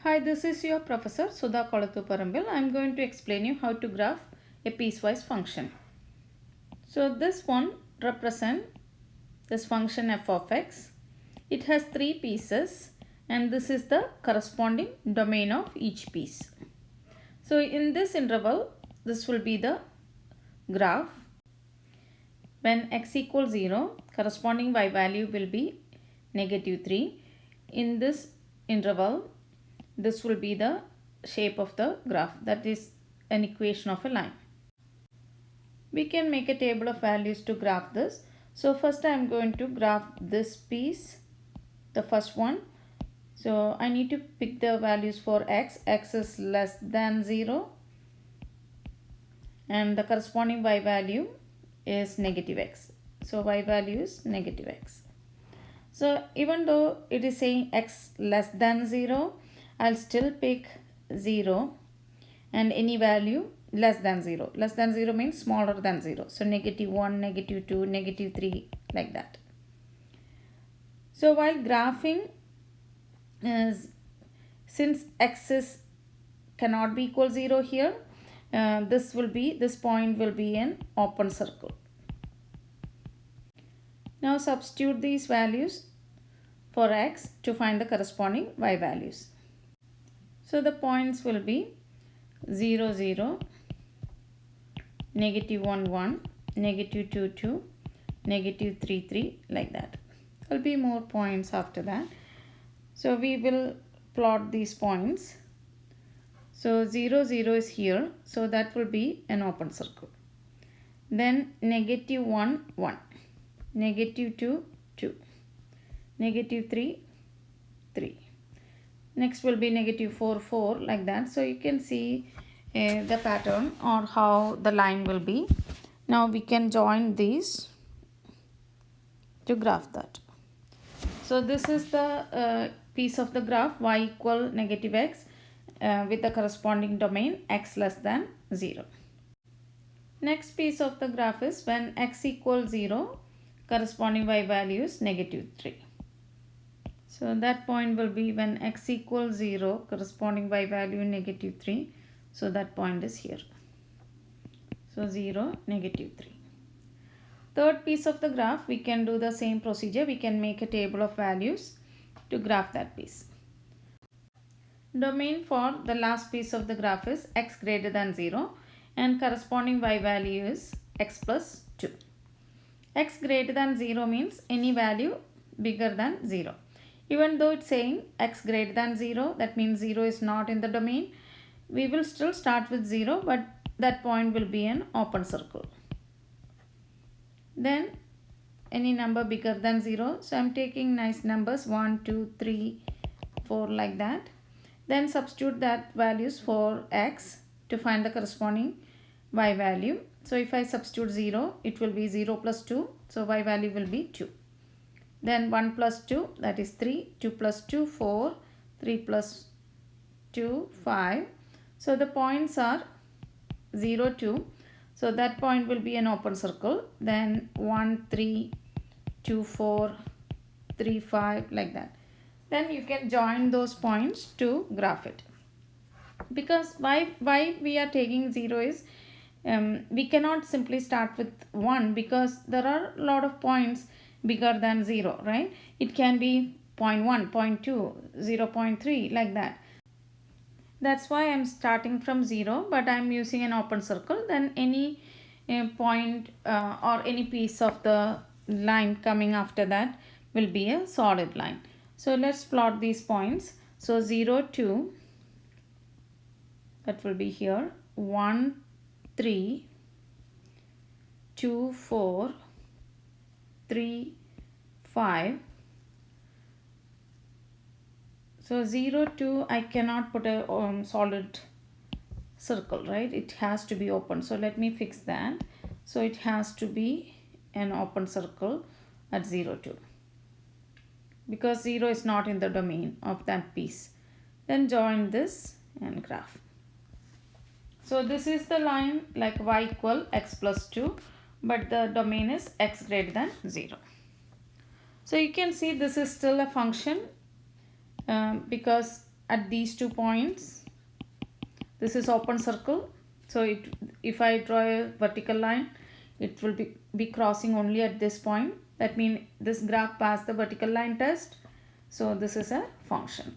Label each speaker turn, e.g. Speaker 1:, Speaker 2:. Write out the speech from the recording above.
Speaker 1: Hi, this is your Professor Sudha Kolathuparambil. I am going to explain you how to graph a piecewise function. So this one represents this function f of x. It has three pieces and this is the corresponding domain of each piece. So in this interval, this will be the graph. When x equals 0, corresponding y value will be negative 3. In this interval, this will be the shape of the graph, that is an equation of a line. We can make a table of values to graph this. So first I am going to graph this piece, the first one. So I need to pick the values for x. X is less than 0 and the corresponding y value is negative x. So y value is negative x. So even though it is saying x less than 0, I'll still pick 0 and any value less than 0. Less than 0 means smaller than 0. So negative 1, negative 2, negative 3, like that. So while graphing, since x cannot be equal 0 here, this point will be an open circle. Now substitute these values for x to find the corresponding y values. So the points will be 0, 0, negative 1, 1, negative 2, 2, negative 3, 3, like that. There will be more points after that. So we will plot these points. So 0, 0 is here. So that will be an open circle. Then negative 1, 1, negative 2, 2, negative 3, 3. Next will be negative 4, 4, like that. So you can see the pattern or how the line will be. Now we can join these to graph that. So this is the piece of the graph y equal negative x with the corresponding domain x less than 0. Next piece of the graph is when x equals 0, corresponding y value is negative 3. So that point will be when x equals 0, corresponding y value negative 3. So that point is here. So 0, negative 3. Third piece of the graph, we can do the same procedure. We can make a table of values to graph that piece. Domain for the last piece of the graph is x greater than 0 and corresponding y value is x plus 2. X greater than 0 means any value bigger than 0. Even though it's saying x greater than 0, that means 0 is not in the domain. We will still start with 0, but that point will be an open circle. Then any number bigger than 0. So I'm taking nice numbers 1, 2, 3, 4, like that. Then substitute that values for x to find the corresponding y value. So if I substitute 0, it will be 0 plus 2. So y value will be 2. Then 1 plus 2, that is 3. 2 plus 2, 4. 3 plus 2, 5. So the points are 0, 2. So that point will be an open circle. Then 1, 3, 2, 4, 3, 5, like that. Then you can join those points to graph it. Because why we are taking 0 is we cannot simply start with 1 because there are a lot of points bigger than 0, right? It can be 0.1, 0.2, 0.3, like that. That's why I'm starting from 0, but I'm using an open circle. Then any point or any piece of the line coming after that will be a solid line. So let's plot these points. So 0, 2, that will be here. 1, 3, 2, 4, 3, 5. So 0, 2, I cannot put a solid circle, right? It has to be open. So let me fix that. So it has to be an open circle at 0, 2. Because 0 is not in the domain of that piece. Then join this and graph. So this is the line like y equal x plus 2, but the domain is x greater than 0. So you can see this is still a function because at these 2 points. This is open circle. So if I draw a vertical line, it will be crossing only at this point. That means this graph passed the vertical line test. So this is a function.